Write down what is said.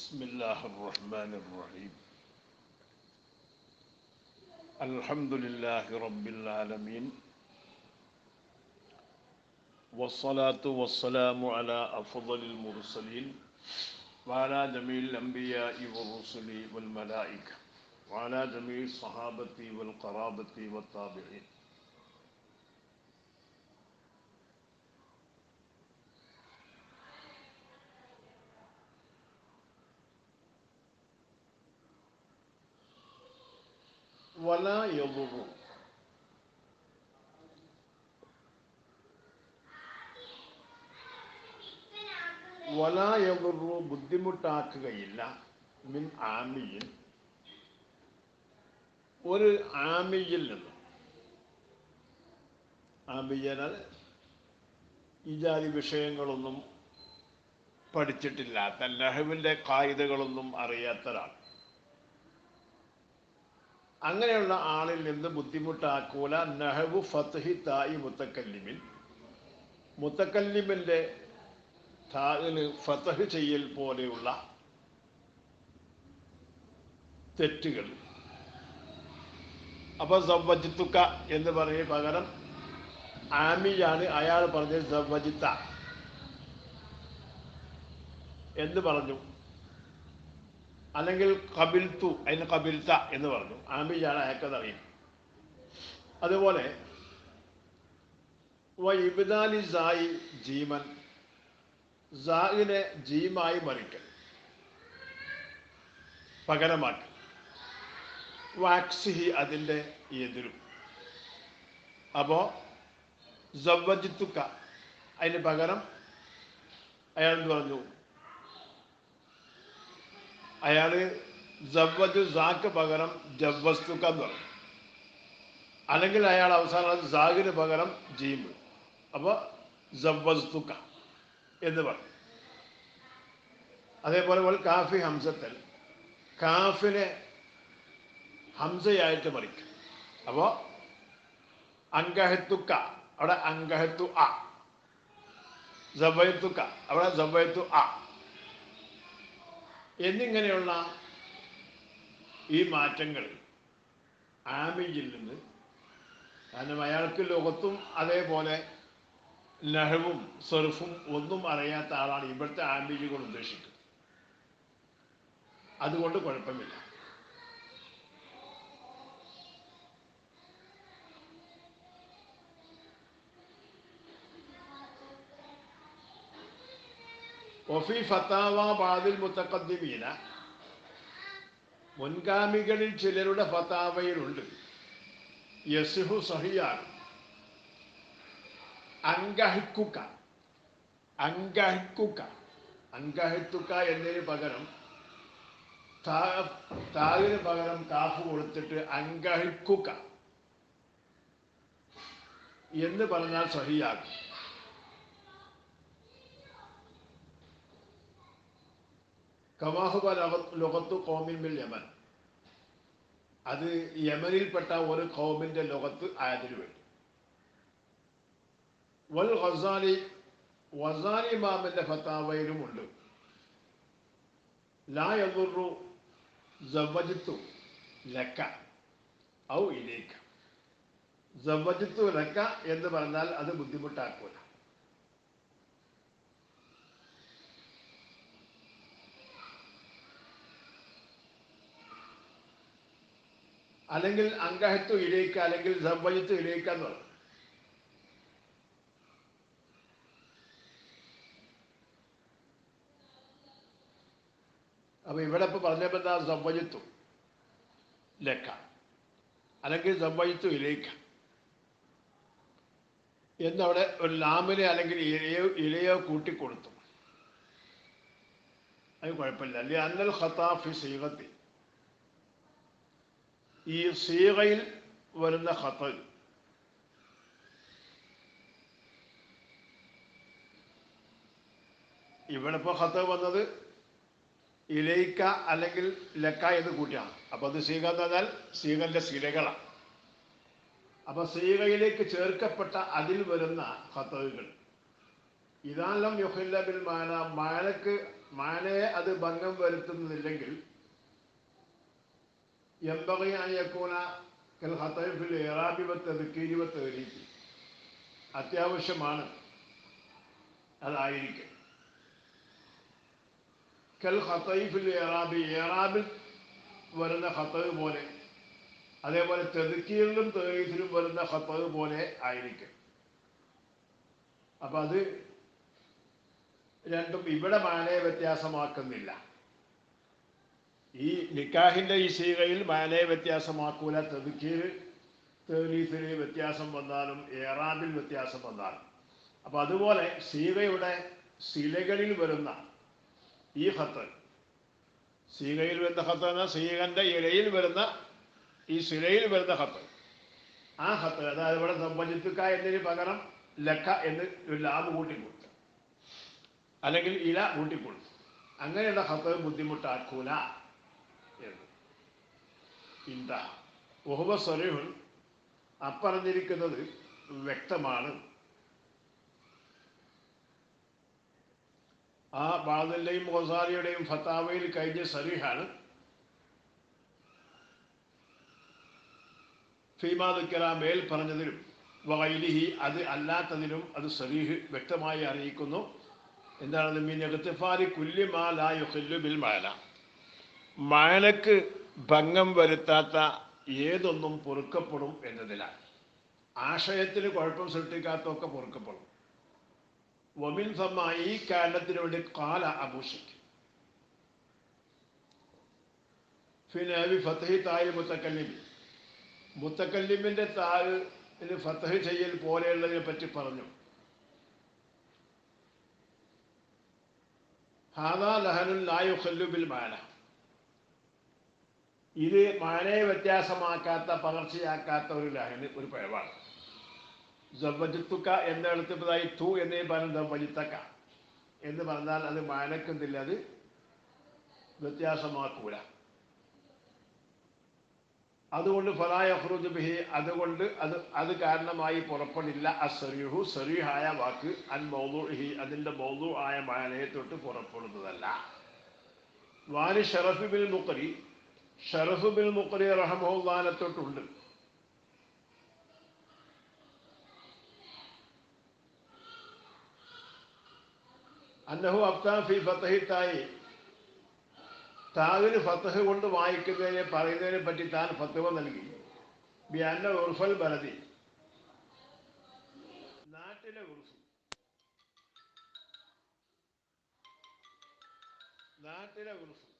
بسم الله الرحمن الرحيم الحمد لله رب العالمين والصلاة والسلام على أفضل المرسلين وعلى جميع الأنبياء والرسل والملائكة وعلى جميع الصحابة والقرابة والتابعين. ولا يضر ബുദ്ധിമുട്ടാക്കുകയില്ല മിൻ ആമിയിൽ ഒരു ആമിയിൽ നിന്ന്. ആമിയനാൽ ഈ ജാതി വിഷയങ്ങളൊന്നും പഠിച്ചിട്ടില്ലാത്ത, നഹ്വിൻ്റെ ഖായിദകളൊന്നും അറിയാത്ത ഒരാൾ, അങ്ങനെയുള്ള ആളിൽ നിന്ന് ബുദ്ധിമുട്ടാക്കൂല. നഹ്വു ഫത്ഹി തായി മുത്തക്കല്ലിമിൻ, മുത്തക്കല്ലിമിൻ്റെ തായിന് ഫത്ഹ് ചെയ്യൽ പോലെയുള്ള തെറ്റുകൾ. അപ്പോൾ സവ്വജിത്തുക്ക എന്ന് പറഞ്ഞ പകരം ആമിയാണ് അയാൾ പറഞ്ഞത് സവ്വജിത്ത എന്ന് പറഞ്ഞു, അല്ലെങ്കിൽ കബിൽത്തു അതിന് കബിൽത്ത എന്ന് പറഞ്ഞു. ആമിയാണ് അയാൾക്കത് അറിയും. അതുപോലെ ഇബ്ദാലി സായി ജീമൻ, സായിനെ ജീമായി മറിക്കൽ, പകരമാക്കൽ. വാക്സിഹി അതിൻ്റെ എതിരും. അപ്പോൾ സവ്വജിത്തുക്ക അതിന് പകരം അയാൾ എന്ത് പറഞ്ഞു? അയാൾ സവ്വജു സാക്ക് പകരം ജവ്വസ്തുക്ക എന്ന് പറഞ്ഞു. അല്ലെങ്കിൽ അയാൾ അവസാനം സാഗിന് പകരം ജീമ്, അപ്പോൾ സവ്വസ്തുക്ക എന്ന് പറഞ്ഞു. അതേപോലെ കാഫി ഹംസത്തൽ, കാഫിനെ ഹംസയായിട്ട് മറിക്കും. അപ്പോൾ അങ്കഹത്തുക്ക അവിടെ അങ്കഹത്തു അ, സവ്വയത്തുക്ക അവിടെ സവ്വയത്തു അ എന്നിങ്ങനെയുള്ള ഈ മാറ്റങ്ങൾ ആമിയിൽ നിന്ന്. കാരണം അയാൾക്ക് ലോകത്തും അതേപോലെ നഹ്വും സർഫും ഒന്നും അറിയാത്ത ആളാണ് ഇവിടുത്തെ ആമികൾ ഉദ്ദേശിക്കുന്നത്. അതുകൊണ്ട് കുഴപ്പമില്ല. വഫി ഫത്താവ ബാദിൽ മുത്തഖദ്ദിമീന, മുൻഗാമികളിൽ ചിലരുടെ ഫത്താവയിലുണ്ട്, യസിഹു സഹിയാണ്, അങ്കഹിക്കുക്ക അങ്കഹിത്തുക്ക എന്നതിന് പകരം താവിന് പകരം കാഫ് കൊടുത്തിട്ട് അങ്കഹിക്കുക്ക എന്ന് പറഞ്ഞാൽ സഹിയാകും. കമാഹുബ ലൊകത്തു ഖൗമിൻ ബിൽ യമൻ, അത് യമനിൽപ്പെട്ട ഒരു ഖൗമിൻ്റെ ലൊകത്ത് ആയതിനു വേണ്ടി. വൽ ഗസാലി, ഗസാലി ഇമാമിൻ്റെ ഫത്താവയിലുമുണ്ട്, ലാ യദുറു സവ്വജിത്തു ലക്ക ഔ ഇലൈക. സവ്വജിത്തു ലക്ക എന്ന് പറഞ്ഞാൽ അത് ബുദ്ധിമുട്ടാക്കൂല. അല്ലെങ്കിൽ അങ്കഹത്തു ഇലൈക അല്ലെങ്കിൽ സവ്വജിത്തു ഇലൈക എന്ന് പറഞ്ഞു. അപ്പൊ ഇവിടെ ഇപ്പൊ പറഞ്ഞപ്പോ എന്താ? സവ്വജിത്തു ലക്ക അല്ലെങ്കിൽ സവ്വജിത്തു ഇലൈക എന്നവിടെ ഒരു ലാമിനെ അല്ലെങ്കിൽ ഇലയോ കൂട്ടിക്കൊടുത്തു. അത് കുഴപ്പമില്ല. അല്ലെ അന്നൽ ഖത്താഫി സീഗത്തി, ഈ സീഗയിൽ വരുന്ന ഖത്ത, ഇവിടെ ഇപ്പോൾ ഖത്ത വന്നത് ഇലൈക്ക അല്ലെങ്കിൽ ലക്ക എന്ന് കൂട്ടിയാണ്. അപ്പോൾ അത് സീഗ എന്ന് പറഞ്ഞാൽ സീഗന്റെ സിലകളാണ്. അപ്പൊ സീഗയിലേക്ക് ചേർക്കപ്പെട്ട അതിൽ വരുന്ന ഖത്തകൾ ഇതാലം യുഹില്ല ബിൽ മാന, മാനക്ക് മാനയെ അത് ഭംഗം വരുത്തുന്നില്ലെങ്കിൽ ينبغي أن يكون كالخطأ في الإعراب والتذكير والتغليب അത്യാവശ്യമാണ് അതായിരിക്കും. കൽ ഖതഇ ഫിൽ ഇറാബി ഇറാബിൽ വരുന്ന ഖതഅ പോലെ, അതേപോലെ തദ്കീറിലും തഗ്ലീസിലും വരുന്ന ഖതഅ പോലെ ആയിരിക്കും. അപ്പം അത് രണ്ടും ഇവിടെ മാനയെ വ്യത്യാസമാക്കുന്നില്ല. ഈ നിക്കാഹിന്റെ ഈ സീഗയിൽ മാനയെ വ്യത്യാസമാക്കൂല. തദ്കീർ തഗ്ലീസിൽ വ്യത്യാസം വന്നാലും ഇറാബിൽ വ്യത്യാസം വന്നാലും. അപ്പം അതുപോലെ സീഗയുടെ സിലകളിൽ വരുന്ന ഈ ഖത്ത്, സീഗയിൽ വരുന്ന ഖത്ത് എന്ന സീഗന്റെ ഇലയിൽ വരുന്ന ഈ സിലയിൽ വരുന്ന ഖത്ത്, ആ ഖത്ത് അതായത് ഇവിടെ സംബന്ധിത്തുക്ക എന്നതിന് പകരം ലക്ക എന്ന് ഒരു ലാബ് കൂട്ടിക്കൊടുത്തു, അല്ലെങ്കിൽ ഇല കൂട്ടിക്കൊടുത്തു. അങ്ങനെയുള്ള ഖത്ത് ബുദ്ധിമുട്ടാക്കൂല എന്ന്. ഇന്ത വഹുവ സ്വരീഹുൻ, അപ്പറഞ്ഞിരിക്കുന്നത് വ്യക്തമാണ്. ആ ബാദിന്റെയും ഗസാലിയുടെയും ഫത്താവയിൽ കഴിഞ്ഞ സരീഹാണ്. ഫീമാദുക്കറ മേൽ പറഞ്ഞതിലും വൈലിഹി അത് അല്ലാത്തതിലും അത് സരീഹ് വ്യക്തമായി അറിയിക്കുന്നു. എന്താണ്? മീൻ ഇഗ്തിഫാരി കുല്ലി മാ ലാ യുഖില്ലു ബിൽ മഅന, മഅനക്ക് ഭംഗം വരുത്താത്ത ഏതൊന്നും പൊറുക്കപ്പെടും എന്നതിനാൽ. ആശയത്തിന് കുഴപ്പം സൃഷ്ടിക്കാത്തൊക്കെ പൊറുക്കപ്പെടും. വമിൻ ഫമ്മ, ഈ കാരണത്തിന് വേണ്ടി ഖാല അബൂശിക് ഫിനവി ഫത്ഹി തായിൽ മുത്തക്കല്ലിമി, മുത്തക്കല്ലിമിന്റെ താഴിന് ഫത്ഹ് ചെയ്യൽ പോലെയുള്ളതിനെ പറ്റി പറഞ്ഞു. ഹാദാ ലഹനുൻ ലാ യുഖല്ലു ബിൽ മാന, ഇത് മാനയെ വ്യത്യാസമാക്കാത്ത, പകർച്ചയാക്കാത്ത ഒരു ലഹന്, ഒരു പിഴവാണ്. സവ്വജിത്തുക്ക എന്നെടുത്തതായി തു എന്നേ പറഞ്ഞ സവ്വജിത്തക്ക എന്ന് പറഞ്ഞാൽ അത് മാനക്കെന്തില്ല, അത് വ്യത്യാസമാക്കൂല. അതുകൊണ്ട് ഫലാ യഖ്റുജു ബിഹി, അതുകൊണ്ട് അത് കാരണമായി പുറപ്പെടില്ല. അസ്സരീഹു, സരീഹായ വാക്ക്, അൻ മൗദൂഇഹി, അതിന്റെ മൗദൂ ആയ മാനയെ തൊട്ട് പുറപ്പെടുന്നതല്ല. വാനി ഷറഫ് ബിൽ മുഖരി, ഷറഫ് ബിൽ മുഖരി റഹ്മഹുല്ലാഹിനെ തൊട്ടുണ്ട്. അന്നഹു അബ്താ ഫി ഫത്ഹി തായി, താവിന് ഫത്ഹ് കൊണ്ട് വായിക്കുന്നതിനെ പറയുന്നതിനെ പറ്റി താൻ ഫത്വ നൽകി. ബി അന്ന ഉർഫൽ ബലദി, നാട്ടിലെ ഉർഫ്, നാട്ടിലെ ഉർഫ്